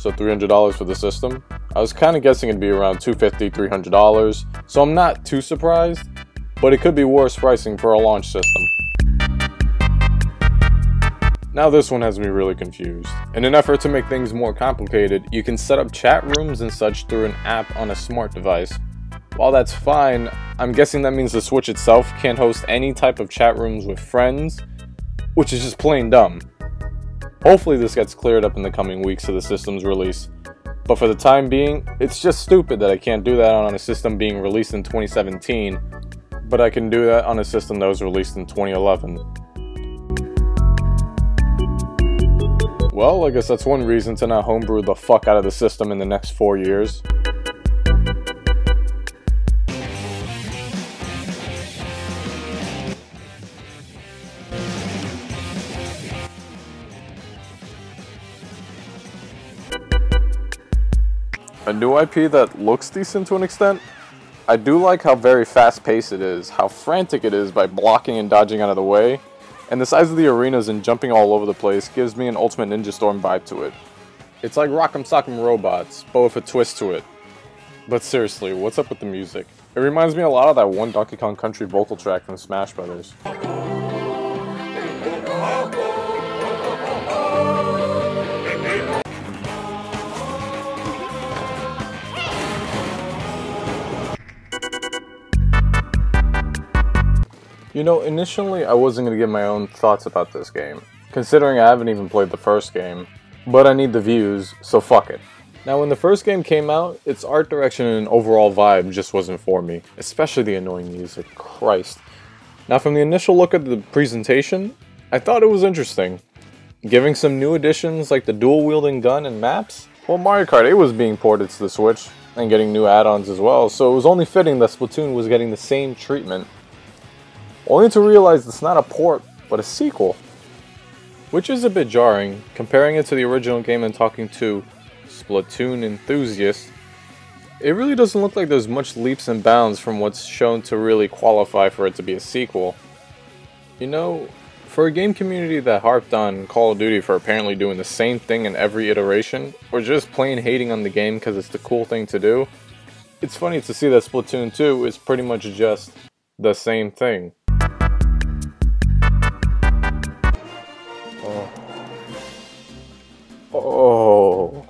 so $300 for the system. I was kind of guessing it'd be around $250, $300, so I'm not too surprised, but it could be worse pricing for a launch system. Now this one has me really confused. In an effort to make things more complicated, you can set up chat rooms and such through an app on a smart device. While that's fine, I'm guessing that means the Switch itself can't host any type of chat rooms with friends, which is just plain dumb. Hopefully this gets cleared up in the coming weeks of the system's release. But for the time being, it's just stupid that I can't do that on a system being released in 2017, but I can do that on a system that was released in 2011. Well, I guess that's one reason to not homebrew the fuck out of the system in the next 4 years. A new IP that looks decent to an extent. I do like how very fast-paced it is, how frantic it is by blocking and dodging out of the way, and the size of the arenas and jumping all over the place gives me an Ultimate Ninja Storm vibe to it. It's like Rock'em Sock'em Robots, but with a twist to it. But seriously, what's up with the music? It reminds me a lot of that one Donkey Kong Country vocal track from Smash Brothers. You know, initially I wasn't going to give my own thoughts about this game, considering I haven't even played the first game, but I need the views, so fuck it. Now when the first game came out, its art direction and overall vibe just wasn't for me, especially the annoying music, Christ. Now from the initial look at the presentation, I thought it was interesting. Giving some new additions like the dual-wielding gun and maps, well Mario Kart 8 was being ported to the Switch, and getting new add-ons as well, so it was only fitting that Splatoon was getting the same treatment. Only to realize it's not a port, but a sequel. Which is a bit jarring, comparing it to the original game and talking to Splatoon enthusiasts. It really doesn't look like there's much leaps and bounds from what's shown to really qualify for it to be a sequel. You know, for a game community that harped on Call of Duty for apparently doing the same thing in every iteration, or just plain hating on the game because it's the cool thing to do, it's funny to see that Splatoon 2 is pretty much just the same thing. Oh,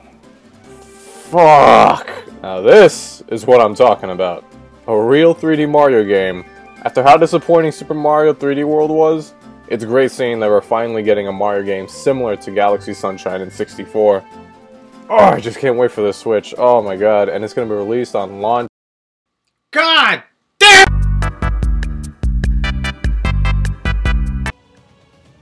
fuck. Now this is what I'm talking about. A real 3D Mario game. After how disappointing Super Mario 3D World was, it's great seeing that we're finally getting a Mario game similar to Galaxy Sunshine in 64. Oh, I just can't wait for the Switch. Oh my god, and it's going to be released on launch. God damn!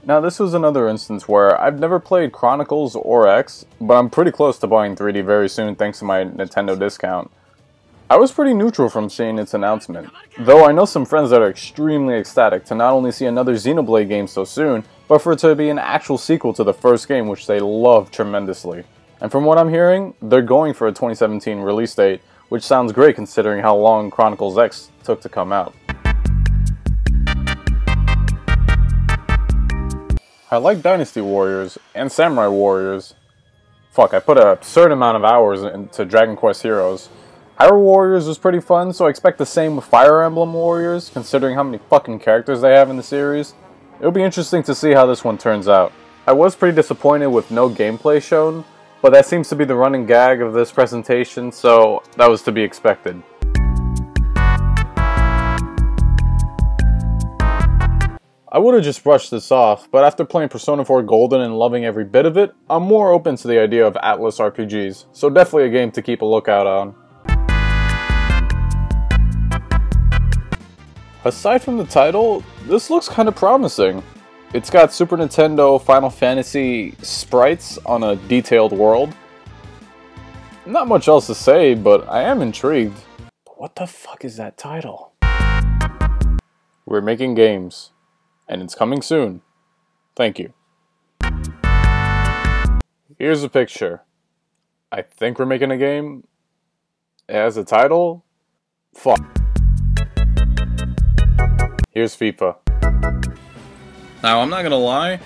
Now this was another instance where I've never played Chronicles or X, but I'm pretty close to buying 3D very soon thanks to my Nintendo discount. I was pretty neutral from seeing its announcement, though I know some friends that are extremely ecstatic to not only see another Xenoblade game so soon, but for it to be an actual sequel to the first game which they love tremendously. And from what I'm hearing, they're going for a 2017 release date, which sounds great considering how long Chronicles X took to come out. I like Dynasty Warriors and Samurai Warriors. Fuck, I put an absurd amount of hours into Dragon Quest Heroes. Hyrule Warriors was pretty fun, so I expect the same with Fire Emblem Warriors, considering how many fucking characters they have in the series. It'll be interesting to see how this one turns out. I was pretty disappointed with no gameplay shown, but that seems to be the running gag of this presentation, so that was to be expected. I would have just brushed this off, but after playing Persona 4 Golden and loving every bit of it, I'm more open to the idea of Atlas RPGs, so definitely a game to keep a lookout on. Aside from the title, this looks kinda promising. It's got Super Nintendo Final Fantasy sprites on a detailed world. Not much else to say, but I am intrigued. But what the fuck is that title? We're making games. And it's coming soon. Thank you. Here's a picture. I think we're making a game. It has a title. Fuck. Here's FIFA. Now, I'm not gonna lie,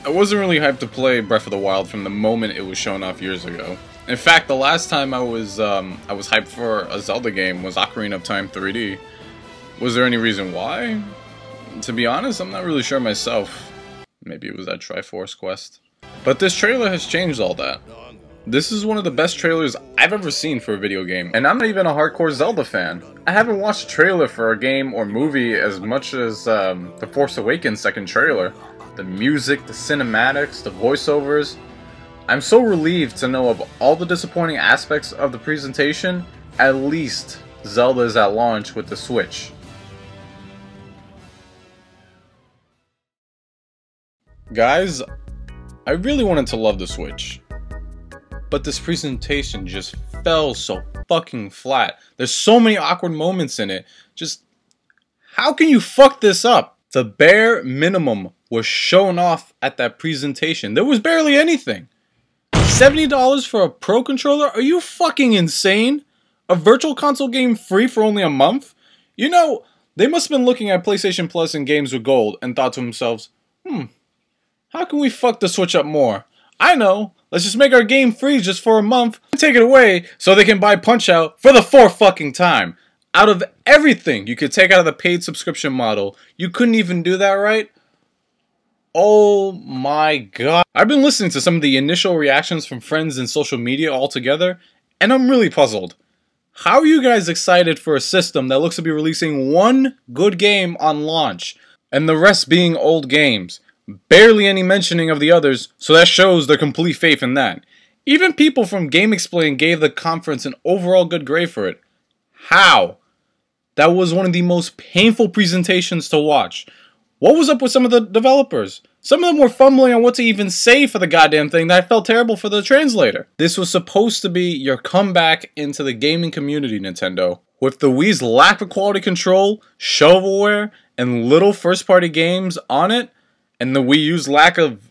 I wasn't really hyped to play Breath of the Wild from the moment it was shown off years ago. In fact, the last time I was hyped for a Zelda game was Ocarina of Time 3D. Was there any reason why? To be honest, I'm not really sure myself. Maybe it was that Triforce quest. But this trailer has changed all that. This is one of the best trailers I've ever seen for a video game, and I'm not even a hardcore Zelda fan. I haven't watched a trailer for a game or movie as much as The Force Awakens' second trailer. The music, the cinematics, the voiceovers. I'm so relieved to know of all the disappointing aspects of the presentation, at least Zelda is at launch with the Switch. Guys, I really wanted to love the Switch, but this presentation just fell so fucking flat. There's so many awkward moments in it. Just, how can you fuck this up? The bare minimum was shown off at that presentation. There was barely anything. $70 for a Pro controller? Are you fucking insane? A virtual console game free for only a month? You know, they must have been looking at PlayStation Plus and games with gold and thought to themselves, how can we fuck the Switch up more? I know, let's just make our game free just for a month and take it away so they can buy Punch-Out for the fourth fucking time. Out of everything you could take out of the paid subscription model, you couldn't even do that, right? Oh my god. I've been listening to some of the initial reactions from friends and social media all together, and I'm really puzzled. How are you guys excited for a system that looks to be releasing one good game on launch, and the rest being old games? Barely any mentioning of the others, so that shows their complete faith in that. Even people from GameXplain gave the conference an overall good grade for it. How? That was one of the most painful presentations to watch. What was up with some of the developers? Some of them were fumbling on what to even say for the goddamn thing that I felt terrible for the translator. This was supposed to be your comeback into the gaming community, Nintendo. With the Wii's lack of quality control, shovelware, and little first-party games on it, and the Wii U's lack of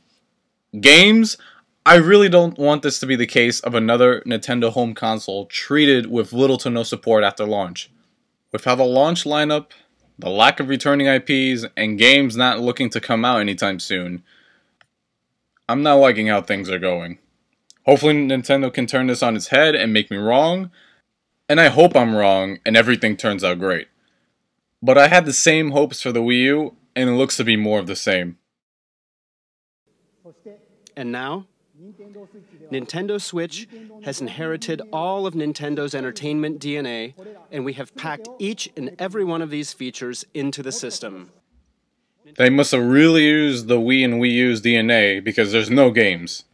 games, I really don't want this to be the case of another Nintendo home console treated with little to no support after launch. With how the launch lineup, the lack of returning IPs, and games not looking to come out anytime soon, I'm not liking how things are going. Hopefully Nintendo can turn this on its head and make me wrong, and I hope I'm wrong and everything turns out great. But I had the same hopes for the Wii U, and it looks to be more of the same. And now, Nintendo Switch has inherited all of Nintendo's entertainment DNA, and we have packed each and every one of these features into the system. They must have really used the Wii and Wii U's DNA because there's no games.